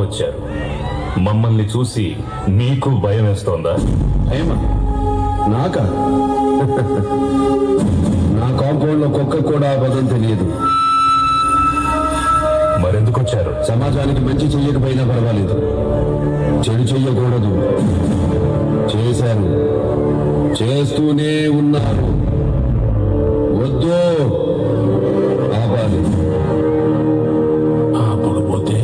వచ్చారు. మమ్మల్ని చూసి నీకు భయం వేస్తోందా? ఏమా నాకా? నా కాంపౌండ్ లో కుక్క కూడా అబద్ధం తెలియదు. మరెందుకు వచ్చారు? సమాజానికి మంచి చెయ్యకపోయినా పర్వాలేదు, చెడు చెయ్యకూడదు. చేశారు, చేస్తూనే ఉన్నారు. వద్దు, ఆపాలి. ఆపకపోతే?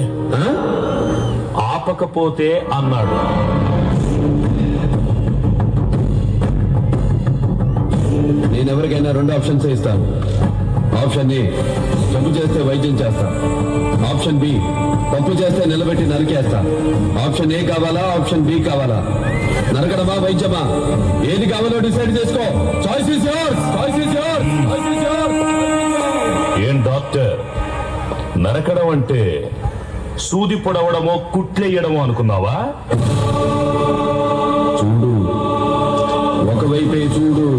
ఆపకపోతే అన్నాడు. నేనెవరికైనా 2 ఆప్షన్స్ ఇస్తాను. ఆప్షన్ ఏ, తప్పు చేస్తే వైద్యం చేస్తా. ఆప్షన్ బి, తప్పు చేస్తే నిలబెట్టి నరికేస్తా. ఆప్షన్ ఏ కావాలా, ఆప్షన్ బి కావాలా? నరకడమా, వైద్యమా? ఏది కావాలో డిసైడ్ చేసుకో. Choice is yours, choice is yours, choice is yours. ఏం డాక్టర్, నరకడం అంటే సూది పొడవడమో కుట్లెయ్యడమో అనుకున్నావా? చూడు, ఒకవైపే చూడు,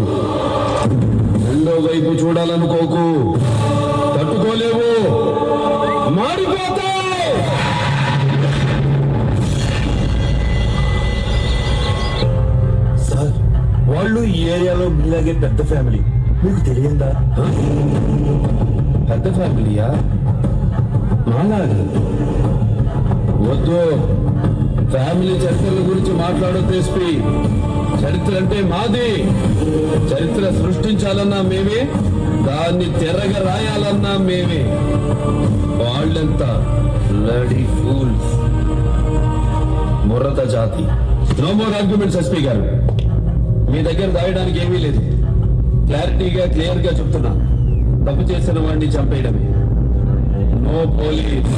రెండో వైపు చూడాలనుకోకు. తట్టుకోలేవు, మాడిపోతావు. సార్, వాళ్ళు ఈ ఏరియాలో మీలాగే పెద్ద ఫ్యామిలీ, మీకు తెలియందా? పెద్ద ఫ్యామిలీయా? మాలాగా? వద్దు, ఫ్యామిలీ చరిత్రల గురించి మాట్లాడొద్దు ఎస్పీ. చరిత్ర అంటే మాది. చరిత్ర సృష్టించాలన్నా మేమే, దాన్ని తెరగ రాయాలన్నా మేమే. వాళ్ళంతా బ్లడీ ఫూల్స్, ముర్రత జాతి. నో మోర్ ఆర్గ్యుమెంట్స్ ఎస్పీ గారు. మీ దగ్గర దాయడానికి ఏమీ లేదు. క్లారిటీగా క్లియర్ గా చెప్తున్నా, తప్పు చేసిన వాడిని చంపేయడమే. No police.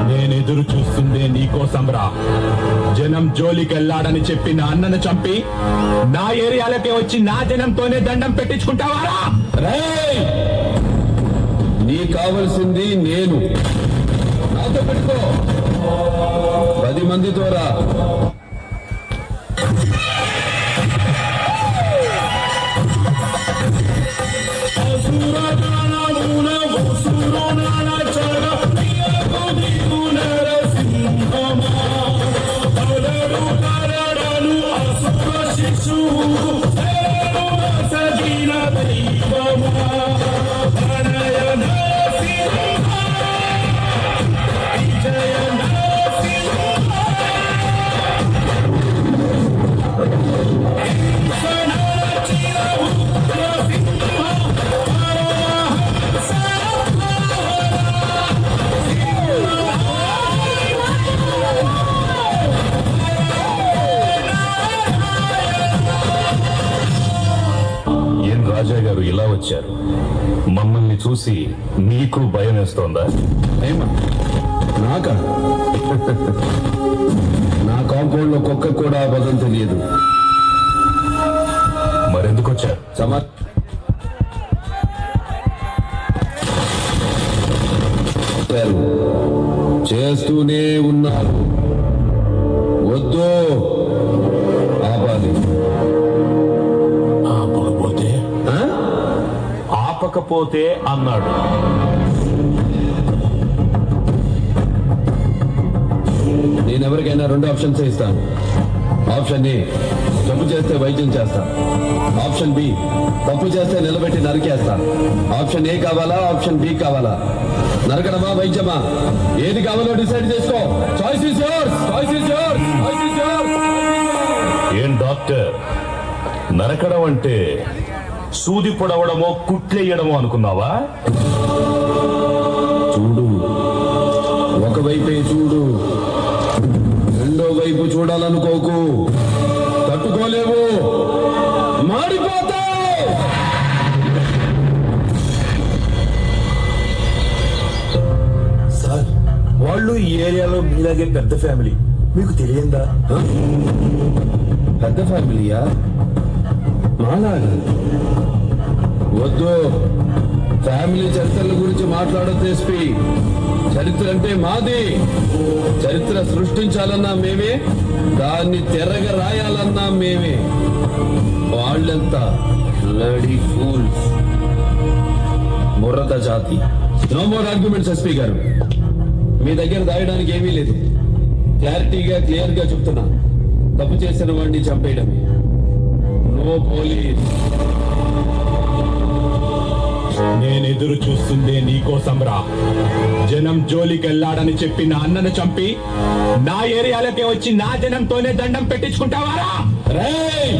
నేనెదురు చూస్తుందే నీకోసం రా. జనం జోలికెళ్ళాడని చెప్పి నా అన్నను చంపి నా ఏరియాలకే వచ్చి నా జనంతోనే దండం పెట్టించుకుంటావారా? రేయ్, నీ కావలసింది నేను. నాతో పెట్టుకో. 10 మందితో రా. రాజా గారు ఇలా వచ్చారు. మమ్మల్ని చూసి నీకు భయం వేస్తోందా? ఏమా నాకా? నా కాంపౌండ్ లో కుక్క కూడా అబద్ధం తెలియదు. మరెందుకు వచ్చారు? చేస్తూనే ఉన్నారు. వద్దు, ఆపాలి. ఆపకపోతే? ఆపకపోతే అన్నాడు. నేనెవరికైనా 2 ఆప్షన్స్ ఇస్తాను. ఆప్షన్ ఏ, తప్పు చేస్తే వైద్యం చేస్తా. ఆప్షన్ బి, తప్పు చేస్తే నిలబెట్టి నరికేస్తా. ఆప్షన్ ఏ కావాలా, ఆప్షన్ బి కావాలా? నరకడమా, వైద్యమా? ఏది కావాలో డిసైడ్ చేసుకో. Choice is yours, choice is yours, choice is yours. ఏం డాక్టర్, నరకడం అంటే సూది పొడవడమో కుట్లెయ్యడమో అనుకున్నావా? చూడు, ఒకవైపే చూడు, రెండో వైపు చూడాలనుకోకు. తట్టుకోలేవు, మాడిపోతావు. సార్, వాళ్ళు ఈ ఏరియాలో మీలాగే పెద్ద ఫ్యామిలీ, మీకు తెలియందా? పెద్ద ఫ్యామిలీయా? మాలాగా? వద్దు, ఫ్యామిలీ చరిత్రల గురించి మాట్లాడొద్దు ఎస్పీ. చరిత్ర అంటే మాది. చరిత్ర సృష్టించాలన్నా మేమే, దాన్ని తెరగ రాయాలన్నా మేమే. వాళ్ళంతా బ్లడీ ఫూల్స్, ముర్రత జాతి. నో మోర్ ఆర్గ్యుమెంట్స్ ఎస్పీ గారు. మీ దగ్గర దాయడానికి ఏమీ లేదు. క్లారిటీగా క్లియర్ గా చెప్తున్నా, తప్పు చేసిన వాడిని చంపేయడమే. No police. నేను ఎదురు చూస్తుందే నీకోసం రా. జనం జోలికెళ్ళాడని చెప్పి నా అన్నను చంపి నా ఏరియాలోకి వచ్చి నా జనంతోనే దండం పెట్టించుకుంటావారా? రేయ్!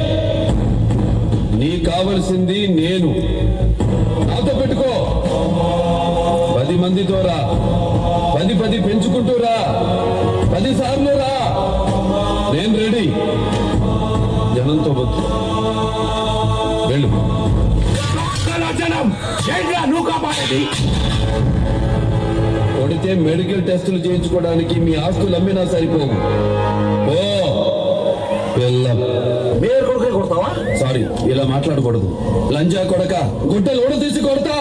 నీ కావలసింది నేను. నాతో పెట్టుకో. 10 మందితో రా. 10 పెంచుకుంటూ రా. 10 సార్లు రా. నేను రెడీ. జనంతో వద్దు. వెళ్ళు. నా జనం ఏంట్రా నువ్వు కాపాడేది? కొడితే మెడికల్ టెస్టులు చేయించుకోవడానికి మీ ఆస్తులు అమ్మినా సరిపోవు. ఓ పిల్లం. మేయర్ కొడుకునే కొడతావా? సారీ, ఇలా మాట్లాడకూడదు. లంజా కొడక, గుడ్డలు ఊడ తీసి కొడతా.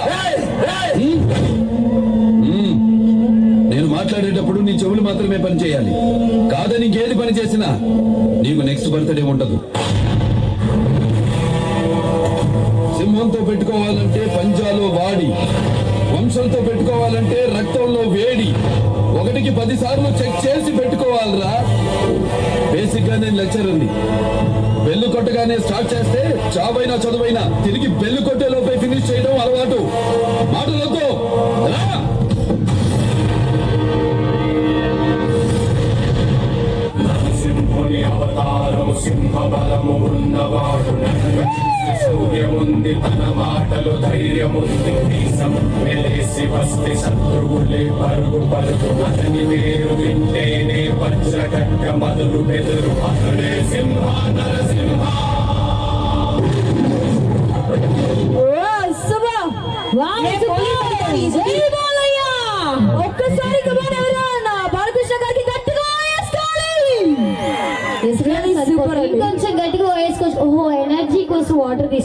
నేను మాట్లాడేటప్పుడు నీ చెవులు మాత్రమే పని చేయాలి. కాదని ఇంకేది పని చేసినా నీకు నెక్స్ట్ బర్త్డే ఉండదు. సింహంతో పెట్టుకోవాలంటే పంజాలో వాడి, వంశంతో పెట్టుకోవాలంటే రక్తంలో వేడి. 1కి 10 సార్లు చెక్ చేసి పెట్టుకోవాలరా. బేసిక్ గా నేను లెక్చర్ ఉంది. బెల్లు కొట్టగానే స్టార్ట్ చేస్తే చావైనా చదువైనా తిరిగి బెల్లు కొట్టే లోపే ఫినిష్ చేయడం అలవాటు. మాటలతో రా. సింహుని అవతారం సింహ బలము ఉన్నవాడు. సూర్యముంది తన మాటలు ధైర్యముంది. మీసం మెలేసి వస్తే శత్రువులే పరుగు పరుగు. అతని పేరు వింటేనే వజ్రకట్ట మొదలు బెదురు. అతడే సింహ నరసింహ. ఒక్కసారి బాలకృష్ణ గారికి గట్టిగా వేసుకోవాలి. కొంచెం గట్టిగా వేసుకోవచ్చు. ఓహో, ఎనర్జీ కోసం వాటర్ తీసుకో.